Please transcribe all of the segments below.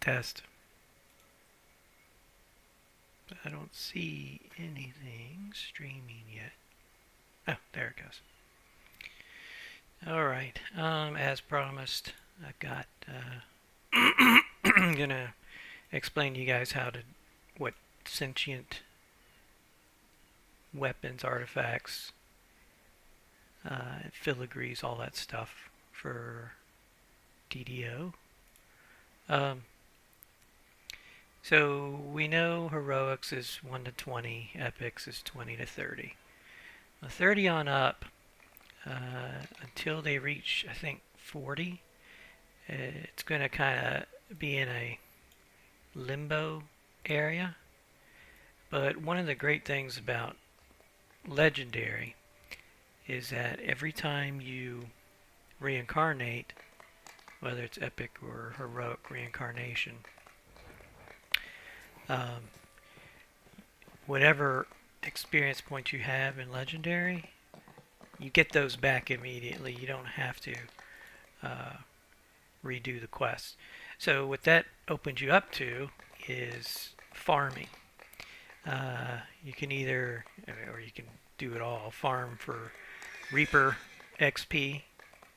Test. I don't see anything streaming yet. Oh, there it goes. Alright, as promised, I've got, I'm gonna explain to you guys what sentient weapons, artifacts, filigrees, all that stuff for DDO. So we know heroics is 1 to 20, epics is 20 to 30. 30 on up, until they reach, I think, 40, it's going to kind of be in a limbo area. But one of the great things about legendary is that every time you reincarnate, whether it's epic or heroic reincarnation, whatever experience points you have in legendary, you get those back immediately. You don't have to redo the quest. So what that opens you up to is farming. You can either, or you can do it all, farm for Reaper XP,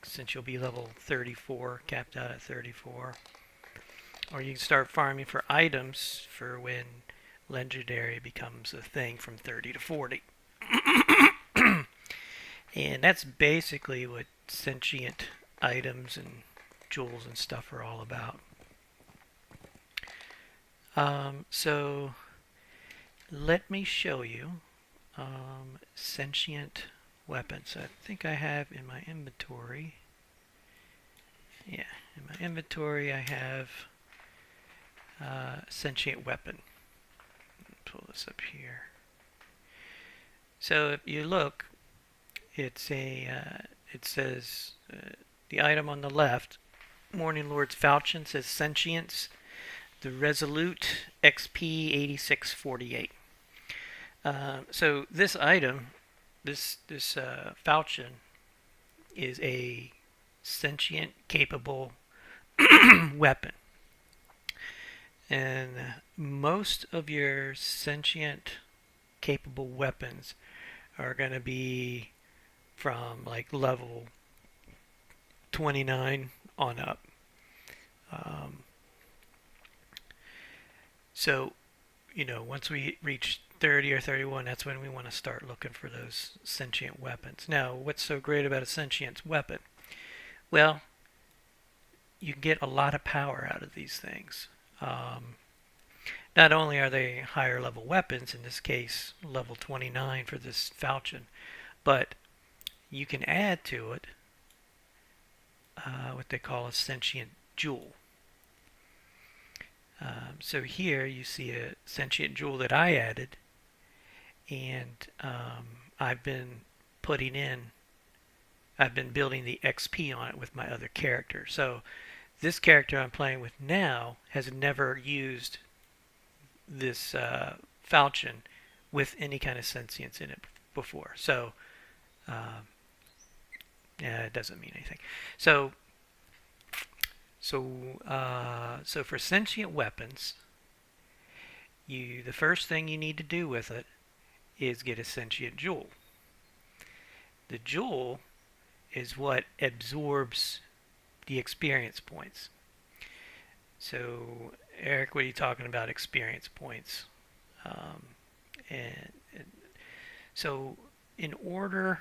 since you'll be level 34, capped out at 34. Or you can start farming for items for when legendary becomes a thing from 30 to 40. And that's basically what sentient items and jewels and stuff are all about. So let me show you sentient weapons. I think I have in my inventory. Yeah, in my inventory I have sentient weapon. Pull this up here. So if you look, it's it says the item on the left, Morning Lord's Falchion, says Sentience, the Resolute XP 8648. So this item, this falchion, is a sentient capable weapon. And most of your sentient capable weapons are going to be from like level 29 on up. So, once we reach 30 or 31, that's when we want to start looking for those sentient weapons. Now, what's so great about a sentient weapon? Well, you get a lot of power out of these things. Not only are they higher level weapons, in this case level 29 for this falchion, but you can add to it what they call a sentient jewel. So here you see a sentient jewel that I added, and I've been building the XP on it with my other character. So this character I'm playing with now has never used this falchion with any kind of sentience in it before. So yeah, it doesn't mean anything. So for sentient weapons, the first thing you need to do with it is get a sentient jewel. The jewel is what absorbs the experience points. So, Eric, what are you talking about experience points? And so, in order,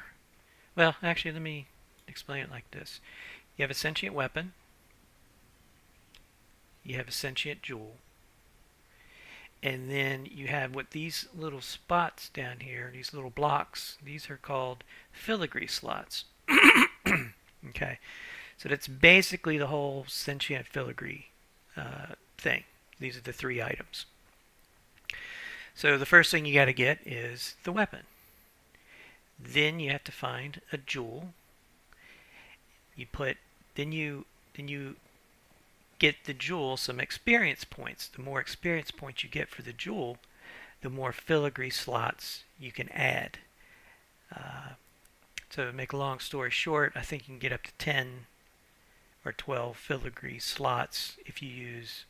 well, actually, let me explain it like this. You have a sentient weapon. You have a sentient jewel. And then you have what these little spots down here, these little blocks, these are called filigree slots. Okay, so that's basically the whole sentient filigree thing. These are the 3 items. So the first thing you got to get is the weapon. Then you have to find a jewel. Then you get the jewel some experience points. The more experience points you get for the jewel, the more filigree slots you can add. So to make a long story short, I think you can get up to 10 or 12 filigree slots if you use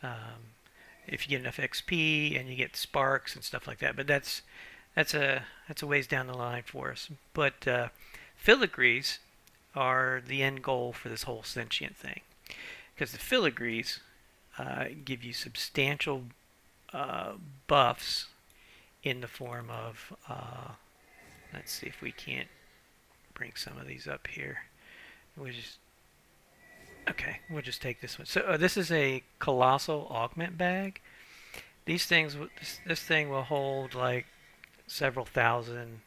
if you get enough XP and you get sparks and stuff like that. But that's a ways down the line for us. But Filigrees are the end goal for this whole sentient thing, because the Filigrees give you substantial buffs in the form of, let's see if we can't bring some of these up here. We'll just take this one. So this is a colossal augment bag. These things, this thing will hold like several thousand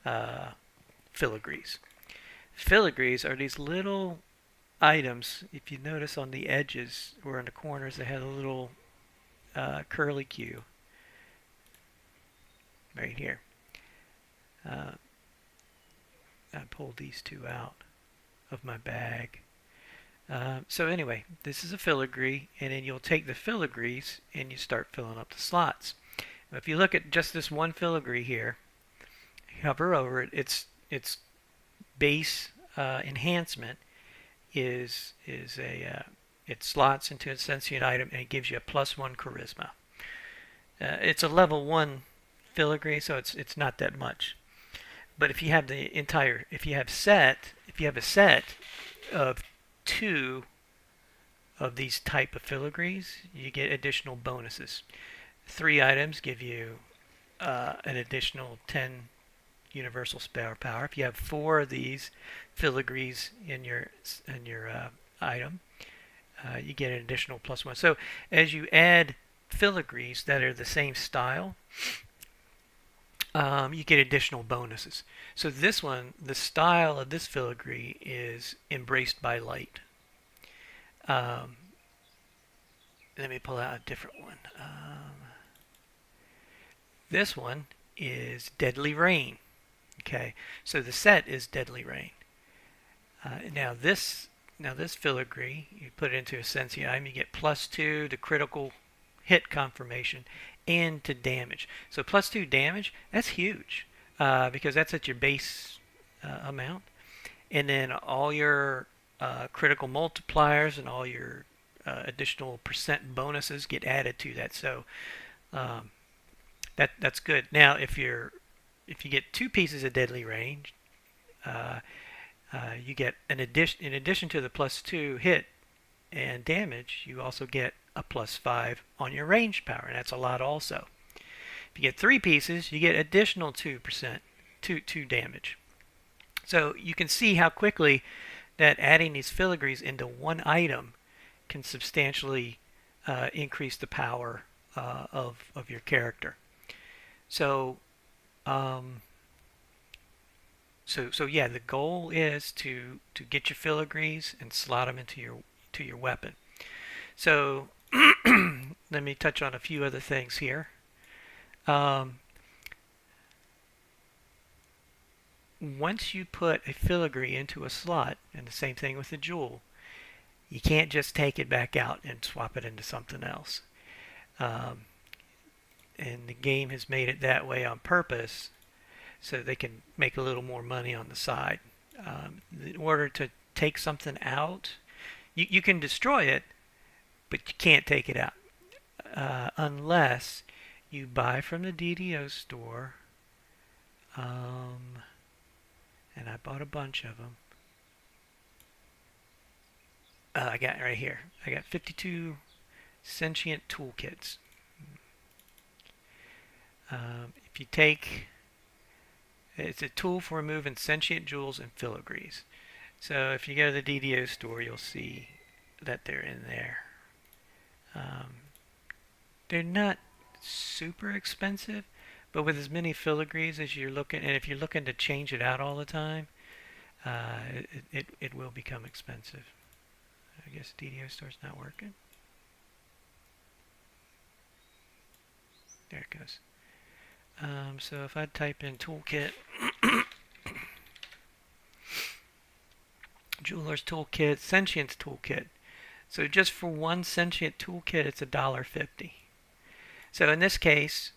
Filigrees. Filigrees are these little items. If you notice on the edges or in the corners, they have a little curly Q right here. I pulled these two out of my bag. So anyway, this is a filigree, and then you'll take the filigrees and you start filling up the slots. If you look at just this one filigree here, hover over it, its base enhancement is it slots into a sentient item and it gives you a +1 charisma. It's a level 1 filigree, so it's not that much. But if you have if you have a set of 2 of these type of filigrees, you get additional bonuses. 3 items give you an additional 10 universal spell power. If you have 4 of these filigrees in your item, you get an additional +1. So as you add filigrees that are the same style, you get additional bonuses. So this one, the style of this filigree is embraced by light. Let me pull out a different one. This one is Deadly Rain. Okay, so the set is Deadly Rain. Now this filigree, you put it into a sentient item, you get +2 to critical hit confirmation and to damage. So +2 damage, that's huge because that's at your base amount, and then all your critical multipliers and all your additional percent bonuses get added to that. So that's good. Now if you get 2 pieces of Deadly Rain, you get in addition to the +2 hit and damage, you also get a +5 on your range power, and that's a lot also. If you get 3 pieces, you get additional 2% to damage. So you can see how quickly that adding these filigrees into one item can substantially increase the power of your character. So yeah, the goal is to get your filigrees and slot them into your weapon. So let me touch on a few other things here. Once you put a filigree into a slot, and the same thing with the jewel, you can't just take it back out and swap it into something else. And the game has made it that way on purpose so they can make a little more money on the side. In order to take something out, you can destroy it, but you can't take it out unless you buy from the DDO store. And I bought a bunch of them. I got it right here. I got 52 sentient toolkits. If you take, it's a tool for removing sentient jewels and filigrees. So if you go to the DDO store, you'll see that they're in there. They're not super expensive, but with as many filigrees as you're looking, and if you're looking to change it out all the time, it will become expensive. I guess DDO store's not working. There it goes. So if I type in toolkit, Jeweler's Toolkit, Sentient's Toolkit. So just for one Sentient Toolkit, it's $1.50. So in this case,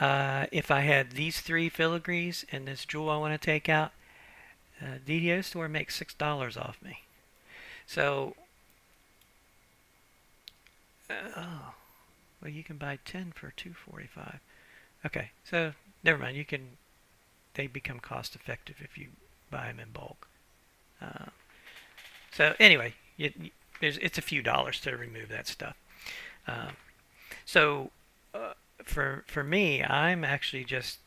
if I had these 3 filigrees and this jewel I want to take out, DDO store makes $6 off me. So Oh, well, you can buy 10 for 245. Okay, so never mind. They become cost effective if you buy them in bulk. Uh, so anyway, it's a few dollars to remove that stuff. Um, so for me, I'm actually just,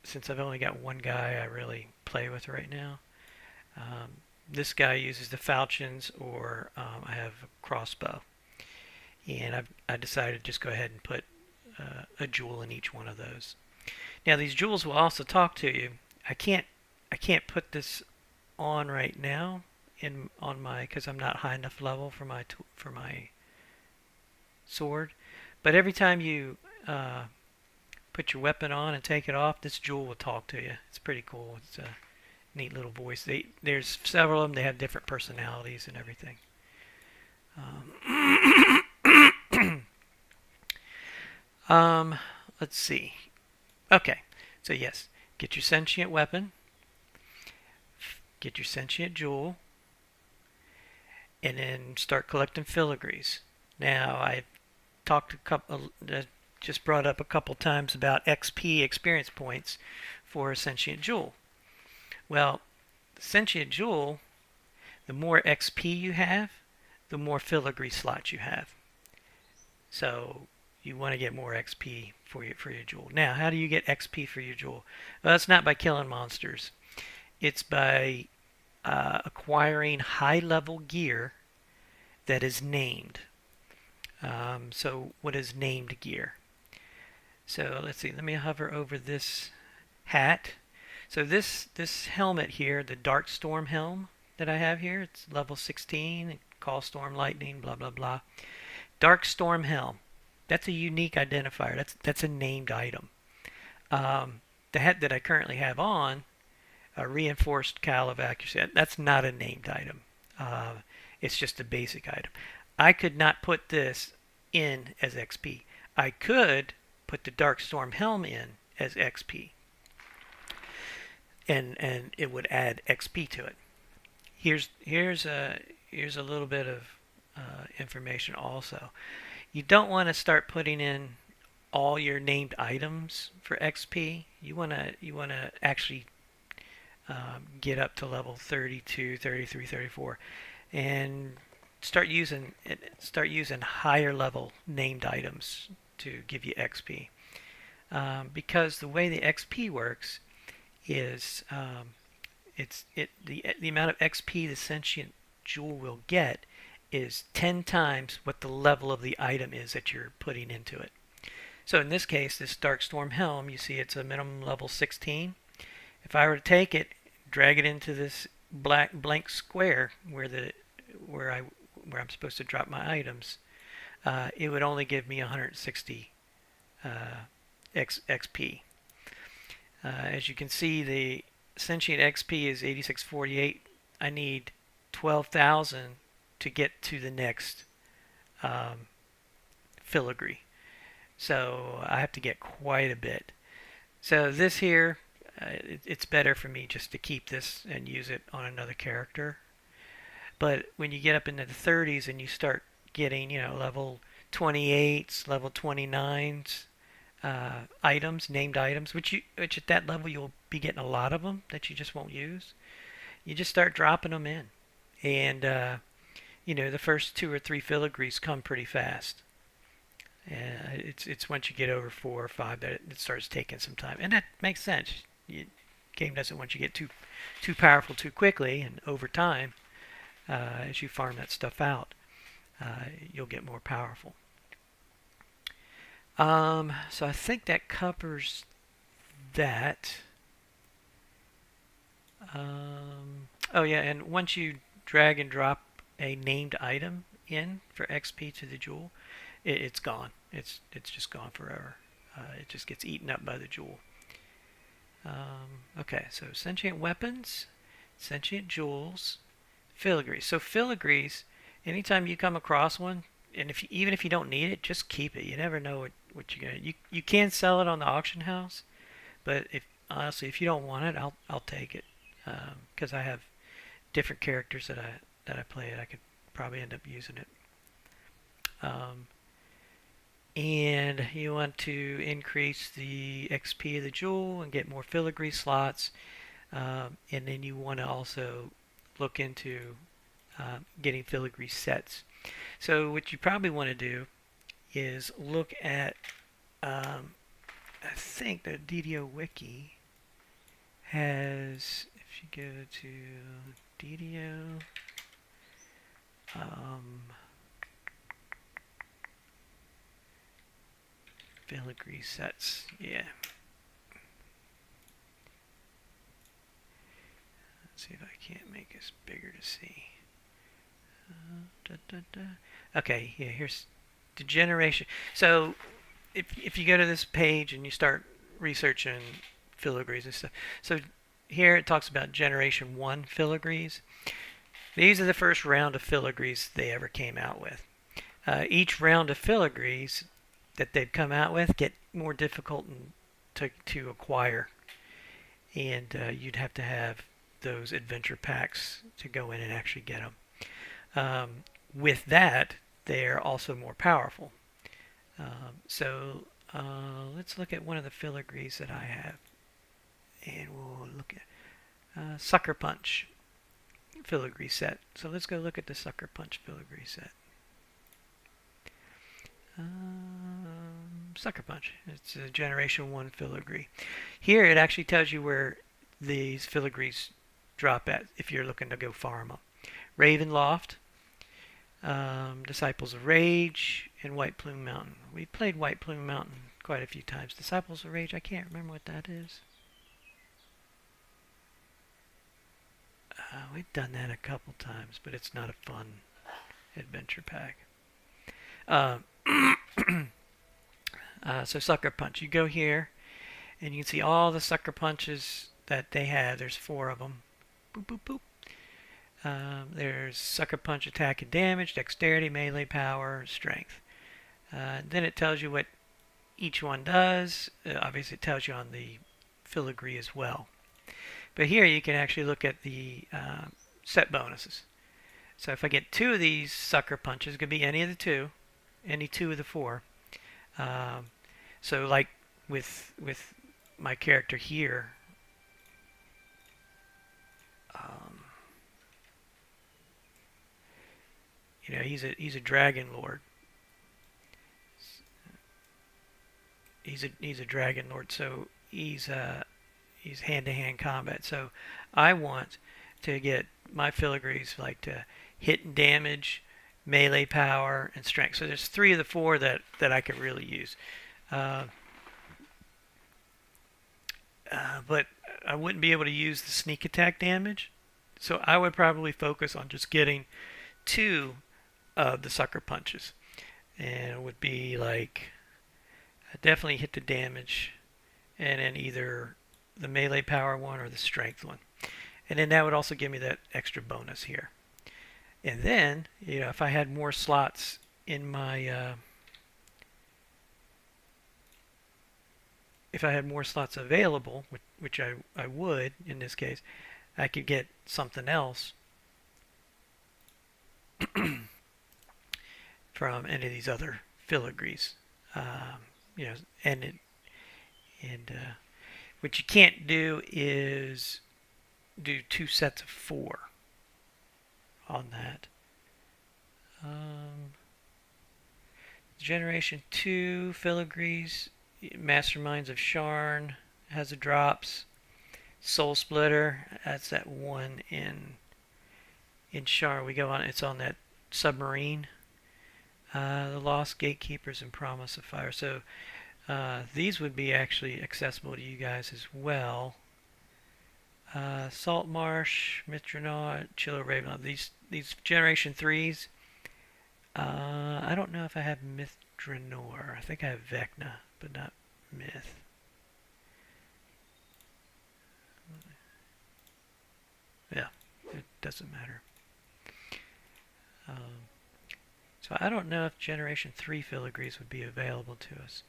since I've only got one guy I really play with right now. This guy uses the falchions, or I have a crossbow, and I decided to just go ahead and put a jewel in each one of those. Now these jewels will also talk to you. I can't I can't put this on right now in on my, because I'm not high enough level for my sword. But every time you put your weapon on and take it off, this jewel will talk to you. It's pretty cool. It's a neat little voice. There's several of them. They have different personalities and everything. Um, let's see. Okay, so yes, get your sentient weapon, get your sentient jewel, and then start collecting filigrees. Now, I talked just brought up a couple times about XP experience points for a sentient jewel. Well, the sentient jewel, the more XP you have, the more filigree slots you have. So you want to get more XP for your jewel. Now, how do you get XP for your jewel? Well, that's not by killing monsters. It's by acquiring high-level gear that is named. So what is named gear? So let's see. Let me hover over this hat. So this helmet here, the Dark Storm helm that I have here, it's level 16. Call Storm Lightning, blah blah blah. Dark Storm helm. That's a unique identifier. That's a named item. The hat that I currently have on, a reinforced cowl of accuracy. That's not a named item. It's just a basic item. I could not put this in as XP. I could put the Dark Storm helm in as XP, and it would add XP to it. Here's a little bit of information also. You don't want to start putting in all your named items for XP. You want to actually get up to level 32, 33, 34, and start using higher level named items to give you XP. Because the way the XP works is the amount of XP the sentient jewel will get is 10 times what the level of the item is that you're putting into it. So in this case, this Darkstorm helm, you see it's a minimum level 16. If I were to take it, drag it into this blank square where I'm supposed to drop my items, it would only give me 160 XP. As you can see, the sentient XP is 8648. I need 12,000 to get to the next filigree. So I have to get quite a bit. So this here, it's better for me just to keep this and use it on another character. But when you get up into the 30s and you start getting, level 28s, level 29s, items, named items, which at that level you'll be getting a lot of them that you just won't use. You just start dropping them in, and the first 2 or 3 filigrees come pretty fast. It's once you get over 4 or 5 that it starts taking some time, and that makes sense. Game doesn't want you to get too powerful too quickly, and over time, as you farm that stuff out, you'll get more powerful. So I think that covers that. Oh yeah, and once you drag and drop a named item in for XP to the jewel, it's gone. It's just gone forever. It just gets eaten up by the jewel. Okay, so sentient weapons, sentient jewels, filigrees. So filigrees, anytime you come across one, and even if you don't need it, just keep it. You never know what you're gonna. You can sell it on the auction house, but honestly, if you don't want it, I'll take it, because I have different characters that I play. I could probably end up using it. Um, and you want to increase the XP of the jewel and get more filigree slots. And then you want to also look into getting filigree sets. So what you probably want to do is look at, I think the DDO wiki has, if you go to DDO, filigree sets, yeah. Let's see if I can't make this bigger to see. Okay, yeah, here's the generation. So if you go to this page and you start researching filigrees and stuff, so here it talks about generation 1 filigrees. These are the first round of filigrees they ever came out with. Each round of filigrees that they've come out with get more difficult to acquire, and you'd have to have those adventure packs to go in and actually get them. With that, they're also more powerful. So let's look at one of the filigrees that I have, and we'll look at Sucker Punch filigree set. So let's go look at the Sucker Punch filigree set. Sucker Punch. It's a Generation 1 filigree. Here it actually tells you where these filigrees drop at if you're looking to go farm them. Ravenloft, Disciples of Rage, and White Plume Mountain. We played White Plume Mountain quite a few times. Disciples of Rage, I can't remember what that is. We've done that a couple times, but it's not a fun adventure pack. So Sucker Punch. You go here, and you can see all the Sucker Punches that they have. There's 4 of them. Boop, boop, boop. There's Sucker Punch attack and damage, dexterity, melee power, strength. Then it tells you what each one does. Obviously it tells you on the filigree as well. But here you can actually look at the set bonuses. So if I get 2 of these Sucker Punches, it could be any of the 2, any 2 of the 4. So like with my character here, you know, he's a dragon lord. He's a dragon lord, so he's hand-to-hand combat. So I want to get my filigrees like to hit and damage, melee power, and strength. So there's 3 of the 4 that I could really use. But I wouldn't be able to use the sneak attack damage. So I would probably focus on just getting 2 of the Sucker Punches. And it would be like, definitely hit the damage, and then either the melee power one or the strength one. And then that would also give me that extra bonus here. And then, you know, if I had more slots in my if I had more slots available, which I would in this case, I could get something else from any of these other filigrees. You know, and what you can't do is do 2 sets of 4 on that. Generation 2 filigrees, Masterminds of Sharn has the drops. Soul Splitter, that's that one in Sharn. We go on, it's on that submarine. The Lost Gatekeepers and Promise of Fire. So these would be actually accessible to you guys as well. Salt Marsh, Mithranor, Chiller Raven. These Generation 3s. I don't know if I have Mithranor. I think I have Vecna, but not Myth. Yeah, it doesn't matter. So I don't know if Generation 3 filigrees would be available to us.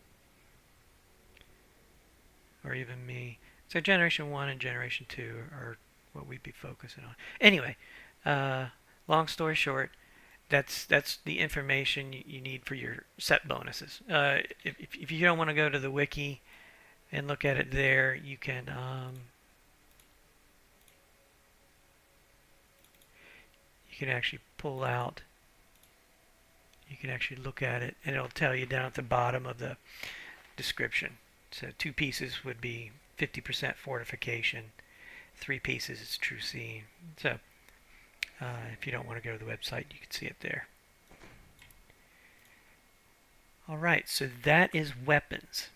Or even me. So Generation 1 and Generation 2 are what we'd be focusing on. Anyway, long story short, that's the information you need for your set bonuses. If you don't want to go to the wiki and look at it there, you can actually pull out. You can actually look at it, and it'll tell you down at the bottom of the description. So 2 pieces would be 50% fortification. 3 pieces is true seeing. So if you don't want to go to the website, you can see it there. Alright, so that is weapons.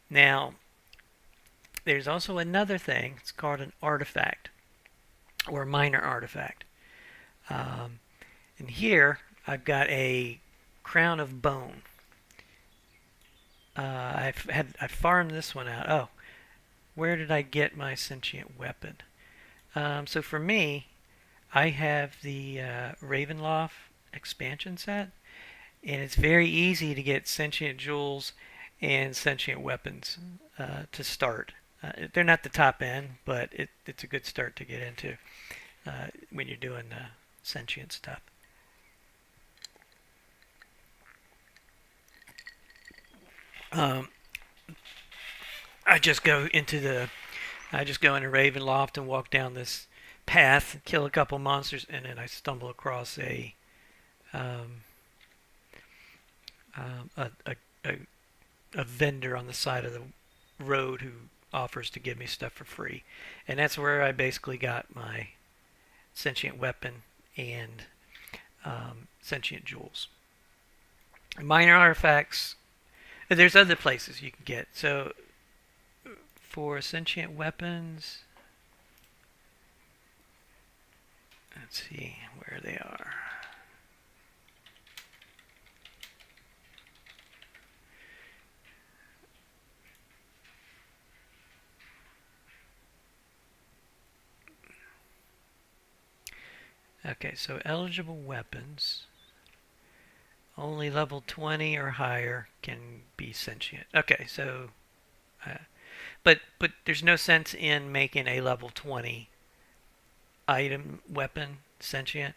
Now, there's also another thing. It's called an artifact, or a minor artifact. And here, I've got a crown of bone. I farmed this one out. Oh, where did I get my sentient weapon? So for me, I have the Ravenloft expansion set, and it's very easy to get sentient jewels and sentient weapons to start. They're not the top end, but it's a good start to get into when you're doing sentient stuff. I just go into Ravenloft and walk down this path, kill a couple monsters, and then I stumble across um, a, a, a vendor on the side of the road who offers to give me stuff for free. And that's where I basically got my sentient weapon and sentient jewels. Minor artifacts, there's other places you can get. So for sentient weapons, let's see where they are. Okay, so eligible weapons, only level 20 or higher can be sentient. Okay, so but there's no sense in making a level 20 item weapon sentient,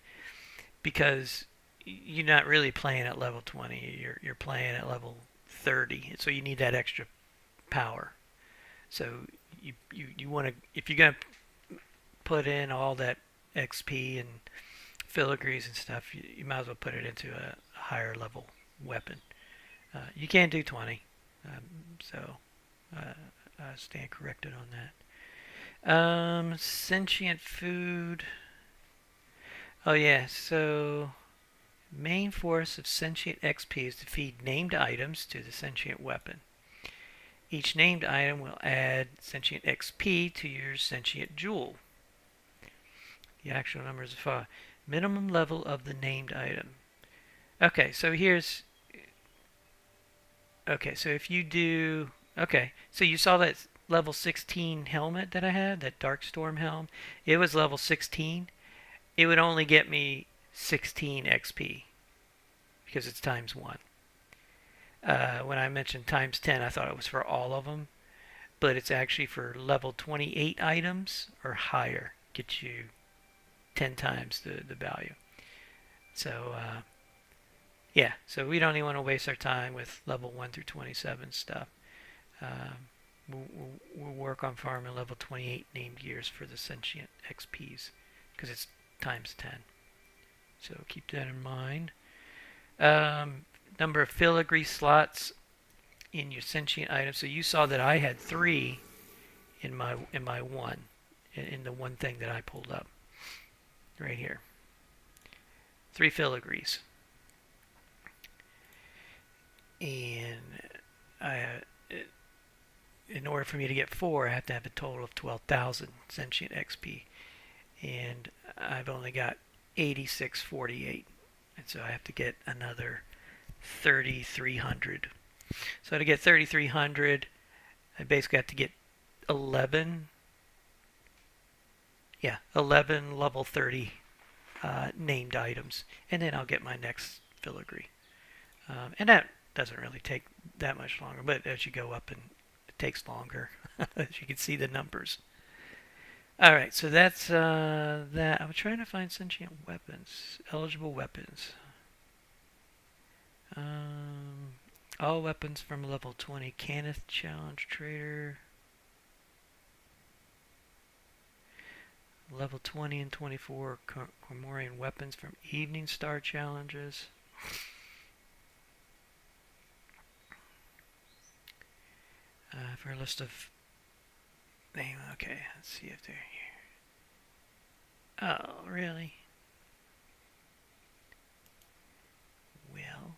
because you're not really playing at level 20. You're playing at level 30, so you need that extra power. So you want to, if you're gonna put in all that XP and filigrees and stuff, you might as well put it into a higher level weapon. You can do 20, so I stand corrected on that. Sentient food. Oh yeah, so main force of sentient XP is to feed named items to the sentient weapon. Each named item will add sentient XP to your sentient jewel. The actual number is 5. Minimum level of the named item. Okay, so here's... Okay, so if you do... Okay, so you saw that level 16 helmet that I had, that Darkstorm helm? It was level 16. It would only get me 16 XP, because it's times 1. When I mentioned times 10, I thought it was for all of them, but it's actually for level 28 items or higher. Gets you 10 times the value. So yeah, so we don't even want to waste our time with level 1 through 27 stuff. We'll work on farming level 28 named gears for the sentient XPs, because it's times 10. So keep that in mind. Number of filigree slots in your sentient items. So you saw that I had 3 in my one, in the one thing that I pulled up right here. 3 filigrees. And in order for me to get 4, I have to have a total of 12,000 sentient XP. And I've only got 8648. And so I have to get another 3,300. So to get 3,300, I basically have to get 11 level 30 named items, and then I'll get my next filigree. And that doesn't really take that much longer, but as you go up, and it takes longer, as you can see the numbers. Alright, so that's that. I'm trying to find sentient weapons, eligible weapons. Um, all weapons from level 20. Cannith challenge trader. Level 20 and 24 Cormorian weapons from Evening Star challenges. For a list of... Okay, let's see if they're here. Oh, really? Well,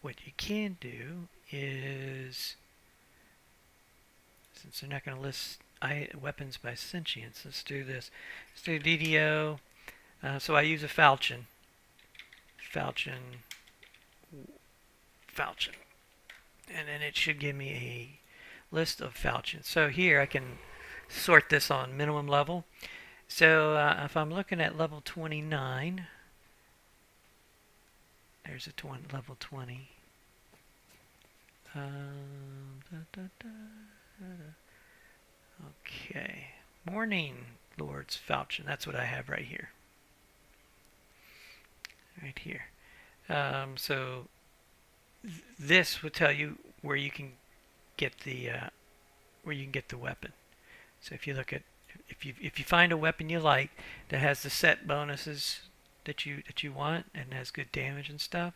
what you can do is, since they're not going to list weapons by sentience, let's do this. Let's do DDO. So I use a falchion. Falchion. And then it should give me a list of falchions. So here I can sort this on minimum level. So if I'm looking at level 29, there's a level 20. Okay. Morning Lord's Falchion. That's what I have right here. Right here. So this will tell you where you can get the weapon. So if you look at if you find a weapon you like that has the set bonuses that you want and has good damage and stuff,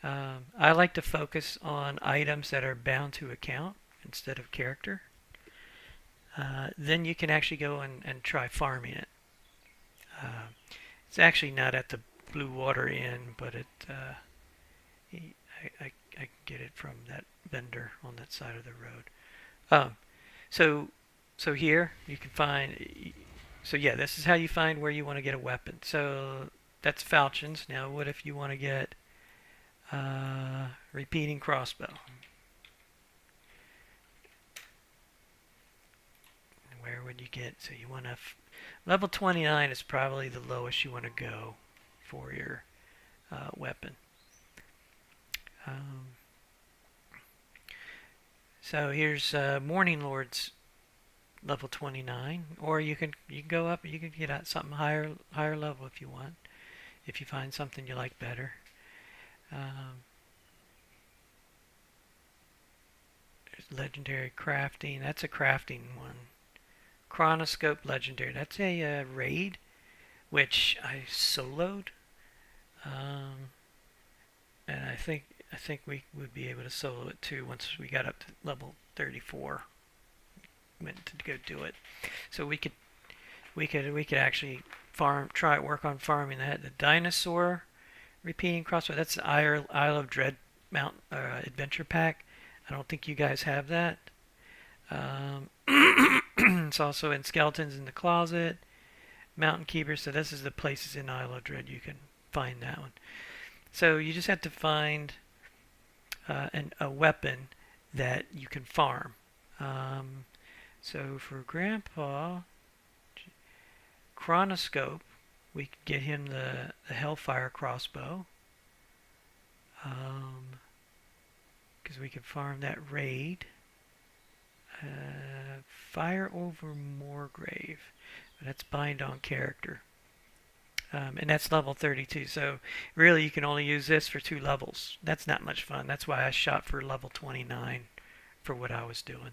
I like to focus on items that are bound to account instead of character. Then you can actually go and try farming it. It's actually not at the Blue Water Inn, but I can get it from that vendor on that side of the road. So here you can find. So yeah, this is how you find where you want to get a weapon. So that's falchions. Now, what if you want to get repeating crossbow? Where would you get? So you want to level 29 is probably the lowest you want to go for your weapon. So here's Morning Lord's level 29, or you can go up. You can get at something higher level if you want. If you find something you like better. There's legendary crafting. That's a crafting one. Chronoscope legendary. That's a raid, which I soloed. And I think we would be able to solo it too once we got up to level 34. Went to go do it. So we could actually work on farming that. The dinosaur repeating crossbow. That's the Isle of Dread Mount Adventure Pack. I don't think you guys have that. It's also in Skeletons in the Closet, Mountain Keeper. So this is the places in Isle of Dread you can find that one. So you just have to find a weapon that you can farm. So for Grandpa, Chronoscope, we could get him the Hellfire crossbow. Because we can farm that raid. Fire over Moorgrave. That's bind on character. And that's level 32. So really you can only use this for 2 levels. That's not much fun. That's why I shot for level 29 for what I was doing.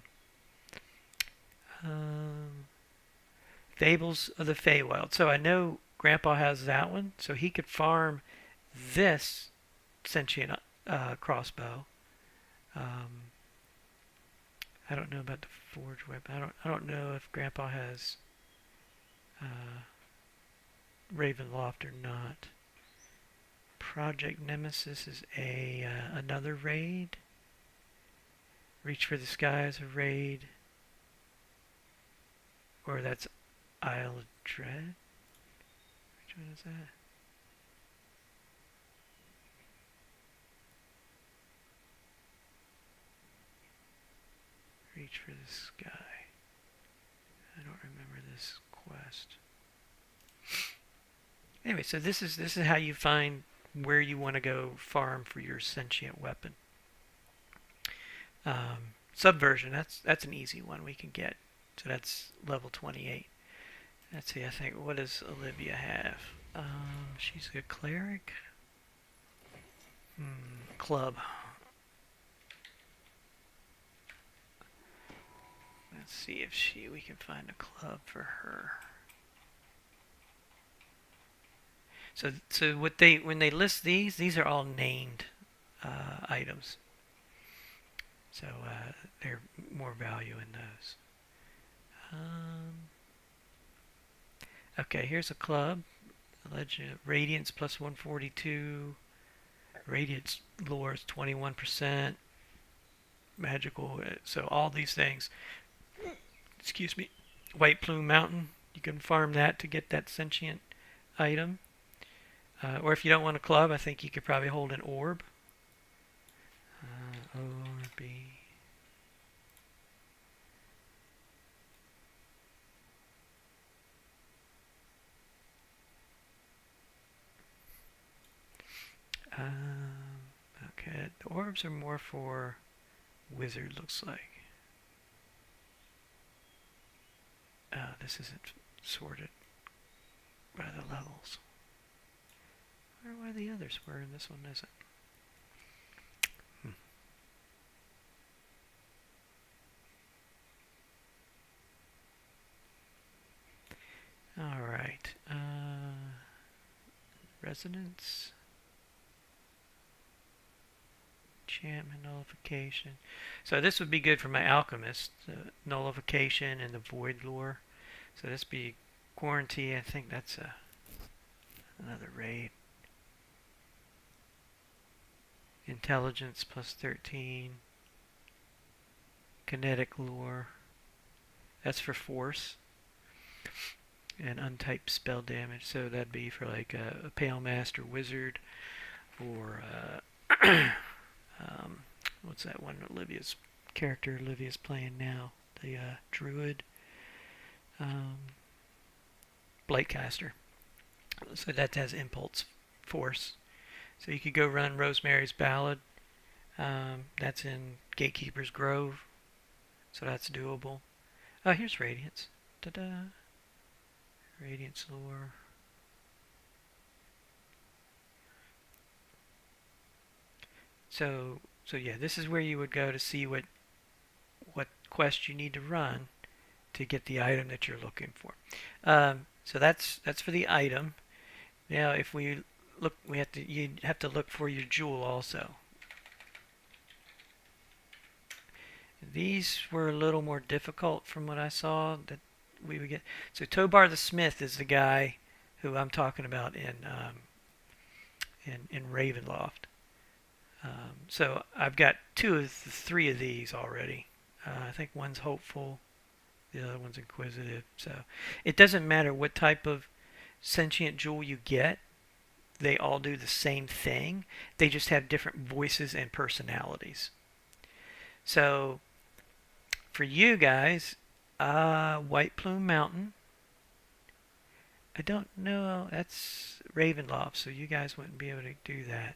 Fables of the Feywild. So I know Grandpa has that one. So he could farm this sentient crossbow. I don't know about the forge weapon. I don't know if Grandpa has Ravenloft or not. Project Nemesis is another raid. Reach for the Sky is a raid. Or that's Isle of Dread. Which one is that? Reach for the Sky. I don't remember this quest. Anyway, so this is how you find where you want to go farm for your sentient weapon. Subversion, that's an easy one we can get. So that's level 28. Let's see, I think, what does Olivia have? She's a cleric. Club. Let's see if we can find a club for her. So when they list these are all named items. So there's more value in those. Okay, here's a club. Legend Radiance plus 142. Radiance lore is 21%. Magical. So all these things. Excuse me. White Plume Mountain. You can farm that to get that sentient item. Or if you don't want a club, I think you could probably hold an orb. Orb. Okay, the orbs are more for wizard, looks like. This isn't sorted by the levels. I wonder why the others were and this one isn't. Alright. Resonance. Enchantment nullification. So this would be good for my alchemist. Nullification and the void lore. So this be quarantine. I think that's another raid. Intelligence plus 13. Kinetic lore. That's for force. And untyped spell damage. So that'd be for like a Pale Master Wizard or what's that one Olivia's playing now? The Druid. Blightcaster. So that has impulse force. So you could go run Rosemary's Ballad. That's in Gatekeeper's Grove. So that's doable. Oh, here's Radiance. Ta-da. Radiance lore. So yeah, this is where you would go to see what quest you need to run to get the item that you're looking for. So that's for the item. Now, if we look, you have to look for your jewel also. These were a little more difficult from what I saw that we would get. So Tobar the Smith is the guy who I'm talking about in Ravenloft. So I've got three of these already. I think one's hopeful, the other one's inquisitive. So it doesn't matter what type of sentient jewel you get. They all do the same thing. They just have different voices and personalities. So for you guys, White Plume Mountain. I don't know. That's Ravenloft, so you guys wouldn't be able to do that.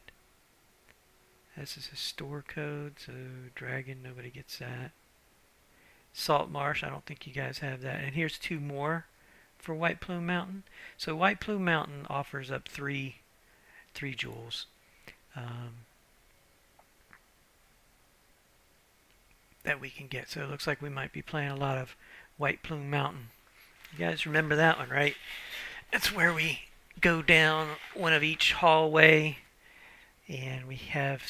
This is a store code, so Dragon, nobody gets that. Salt Marsh, I don't think you guys have that. And here's two more for White Plume Mountain. So White Plume Mountain offers up three jewels. That we can get. So it looks like we might be playing a lot of White Plume Mountain. You guys remember that one, right? That's where we go down one of each hallway and we have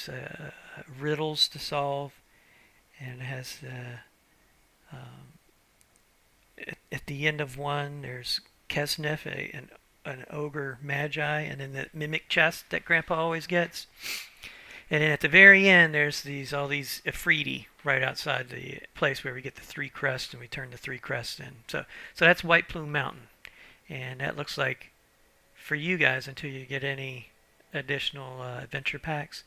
riddles to solve, and it has at the end of one there's Kesnif, an ogre magi, and then the mimic chest that Grandpa always gets. And then at the very end, there's all these Ifriti right outside the place where we get the 3 crests, and we turn the 3 crests in. So that's White Plume Mountain, and that looks like for you guys until you get any additional adventure packs.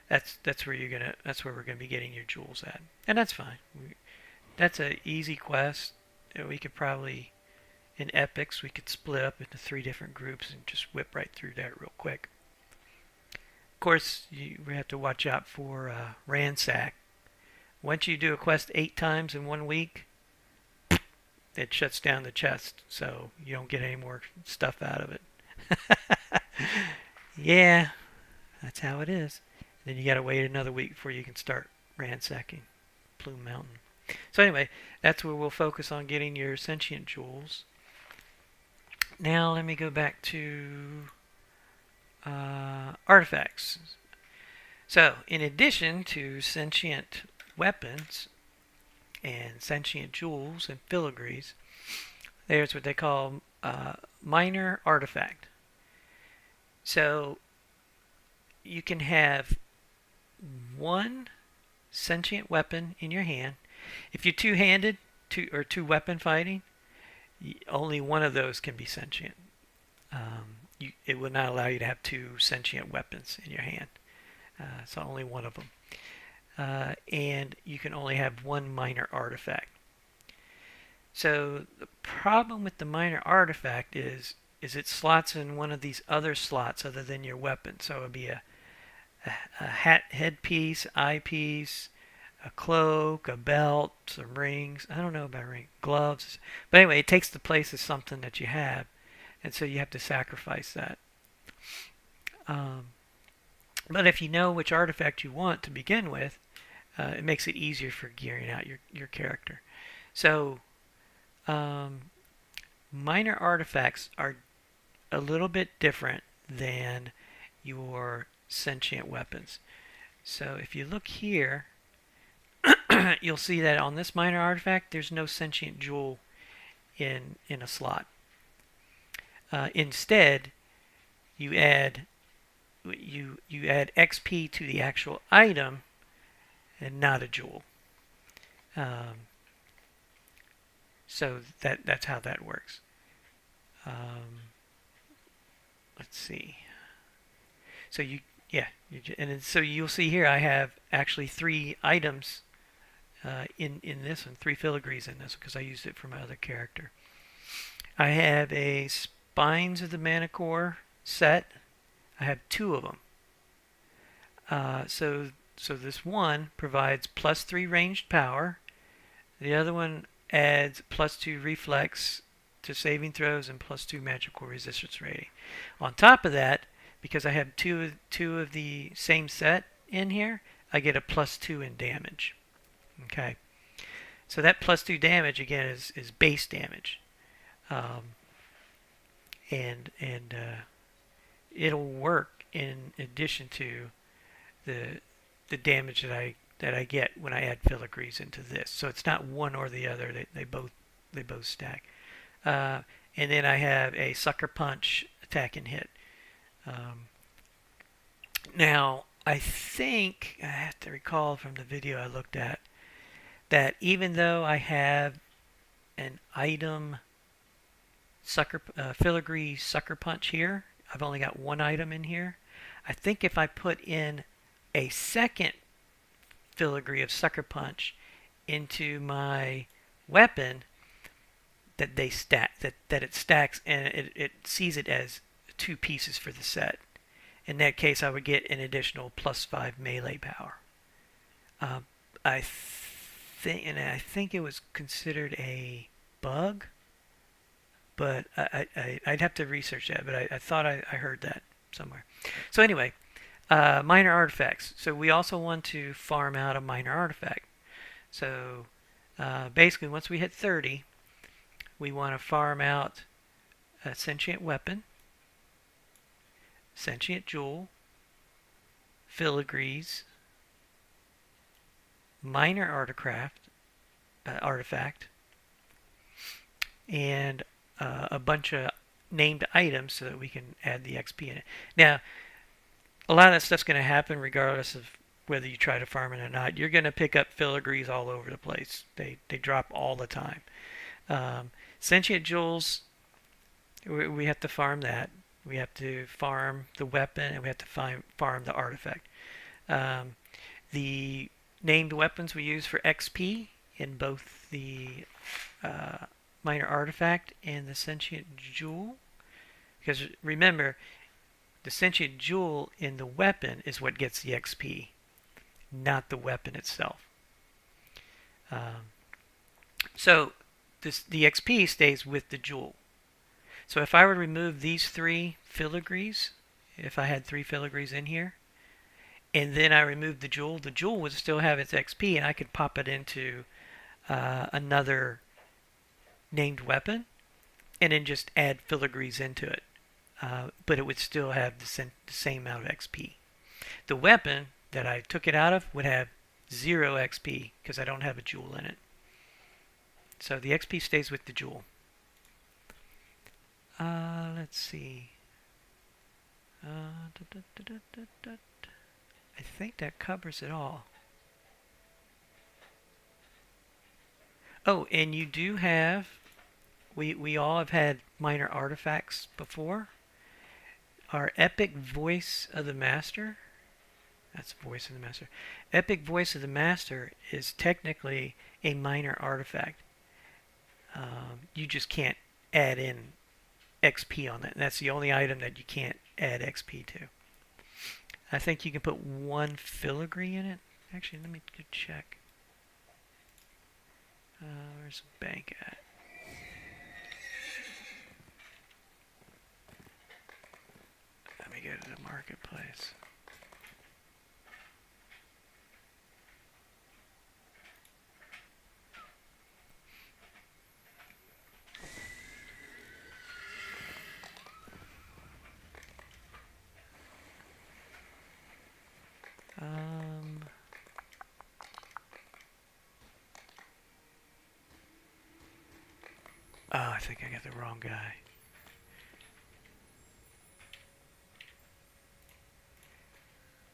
That's where we're gonna be getting your jewels at, and that's fine. That's an easy quest. We could probably in epics we could split up into 3 different groups and just whip right through that real quick. Of course, we have to watch out for ransack. Once you do a quest 8 times in 1 week, it shuts down the chest, so you don't get any more stuff out of it. Yeah, that's how it is. Then you got to wait another week before you can start ransacking Plume Mountain. So anyway, that's where we'll focus on getting your sentient jewels. Now let me go back to artifacts. So in addition to sentient weapons and sentient jewels and filigrees, there's what they call minor artifact. So you can have one sentient weapon in your hand. If you're two-handed or two-weapon fighting, only one of those can be sentient. It will not allow you to have two sentient weapons in your hand. So only one of them. And you can only have one minor artifact. So the problem with the minor artifact is it slots in one of these other slots other than your weapon. So it would be a hat headpiece, eyepiece, a cloak, a belt, some rings. I don't know about rings, gloves. But anyway, it takes the place of something that you have. And so you have to sacrifice that. But if you know which artifact you want to begin with, it makes it easier for gearing out your character. So minor artifacts are a little bit different than your sentient weapons. So if you look here, you'll see that on this minor artifact, there's no sentient jewel in a slot. Instead, you add XP to the actual item and not a jewel. So that's how that works. Let's see. So so you'll see here I have actually 3 items in this one, 3 filigrees in this because I used it for my other character. I have a Spines of the Manicore set. I have 2 of them. So this one provides +3 ranged power. The other one adds +2 reflex to saving throws and +2 magical resistance rating. On top of that, because I have two of the same set in here, I get a +2 in damage. Okay, so that +2 damage again is base damage, and it'll work in addition to the damage that I get when I add filigrees into this. So it's not one or the other; they both stack. And then I have a sucker punch, attack and hit. Now I think I have to recall from the video I looked at that even though I have an item filigree sucker punch here, I've only got one item in here. I think if I put in a second filigree of sucker punch into my weapon, that they stack that it stacks and it sees it as 2 pieces for the set. In that case, I would get an additional +5 melee power. I think it was considered a bug, but I'd have to research that. But I thought I heard that somewhere. So anyway, minor artifacts. So we also want to farm out a minor artifact. So basically, once we hit 30, we want to farm out a sentient weapon, sentient jewel, filigrees, minor artifact, and a bunch of named items so that we can add the XP in it. Now, a lot of that stuff's going to happen regardless of whether you try to farm it or not. You're going to pick up filigrees all over the place. They drop all the time. Sentient jewels, we have to farm that. We have to farm the weapon, and we have to farm the artifact. The named weapons we use for XP in both the minor artifact and the sentient jewel. Because remember, the sentient jewel in the weapon is what gets the XP, not the weapon itself. So the XP stays with the jewel. So if I were to remove these 3 filigrees, if I had 3 filigrees in here, and then I removed the jewel would still have its XP, and I could pop it into another named weapon, and then just add filigrees into it. But it would still have the same amount of XP. The weapon that I took it out of would have 0 XP because I don't have a jewel in it. So the XP stays with the jewel. Let's see. I think that covers it all. Oh, and you do have, we all have had minor artifacts before. Our epic voice of the master, that's voice of the master. Epic voice of the master is technically a minor artifact. You just can't add in XP on it. That's the only item that you can't add XP to. I think you can put 1 filigree in it. Actually, let me check. Where's the bank at? Let me go to the marketplace. Oh, I think I got the wrong guy.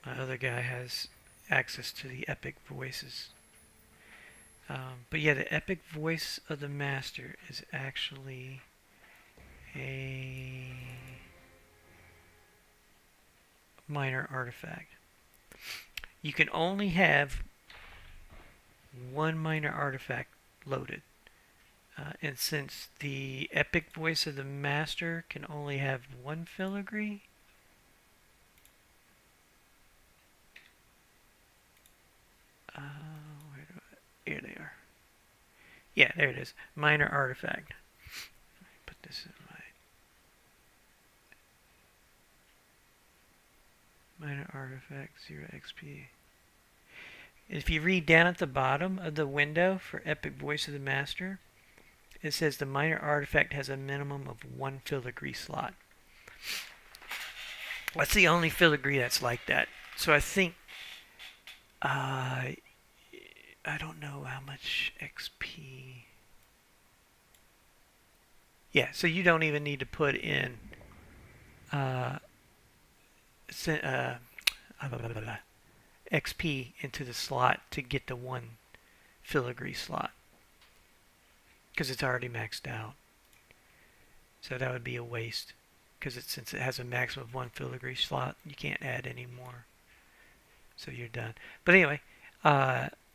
My other guy has access to the epic voices. But yeah, the epic voice of the master is actually a minor artifact. You can only have 1 minor artifact loaded. And since the epic voice of the master can only have 1 filigree, here they are. Yeah, there it is. Minor artifact. Put this in my minor artifact 0 XP. If you read down at the bottom of the window for epic voice of the master, it says the minor artifact has a minimum of 1 filigree slot. That's the only filigree that's like that. So I think I don't know how much XP. Yeah, so you don't even need to put in XP into the slot to get the 1 filigree slot, because it's already maxed out. So that would be a waste, because since it has a maximum of 1 filigree slot, you can't add any more. So you're done. But anyway,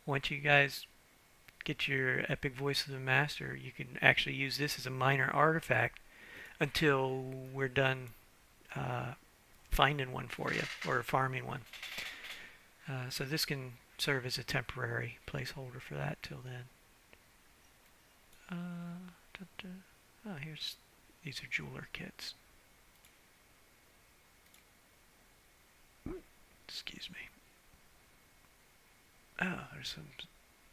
once you guys get your epic voice of the master, you can actually use this as a minor artifact until we're done finding one for you, or farming one. So this can serve as a temporary placeholder for that till then. Oh, these are jeweler kits. Excuse me. Oh, there's some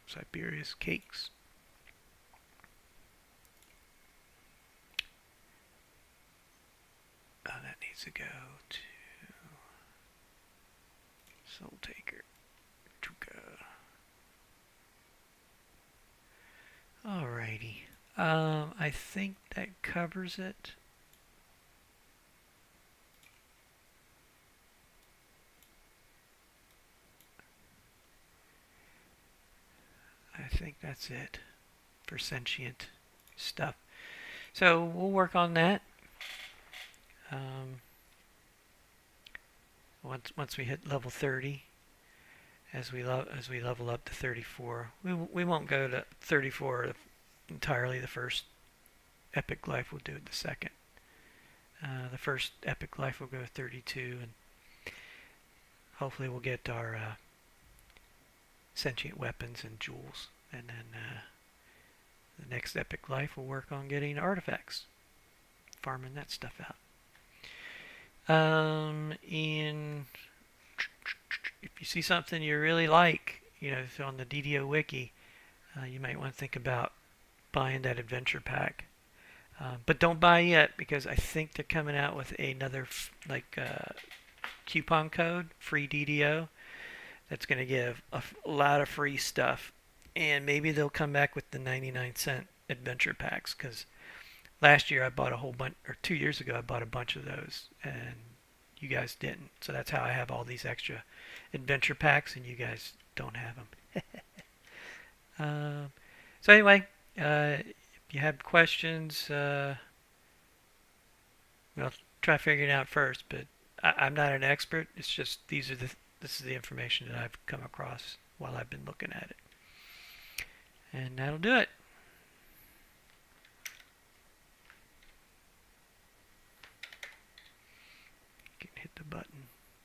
Siberia's cakes. Oh, that needs to go to Soul Taker. Alrighty. I think that covers it. I think that's it for sentient stuff. So we'll work on that. Once we hit level 30, as we level up to 34, we won't go to 34 entirely the first epic life. We'll do it the second. The first epic life will go 32, and hopefully we'll get our sentient weapons and jewels, and then the next epic life we'll work on getting artifacts, farming that stuff out. In if you see something you really like, if on the DDO wiki, you might want to think about buying that adventure pack. But don't buy yet because I think they're coming out with another coupon code, free DDO, that's going to give a lot of free stuff. And maybe they'll come back with the 99-cent adventure packs because last year I bought a whole bunch, or 2 years ago I bought a bunch of those, and you guys didn't. So that's how I have all these extra adventure packs, and you guys don't have them. So anyway, if you have questions, well, try figuring it out first. But I'm not an expert. It's just this is the information that I've come across while I've been looking at it, and that'll do it. Hit the button.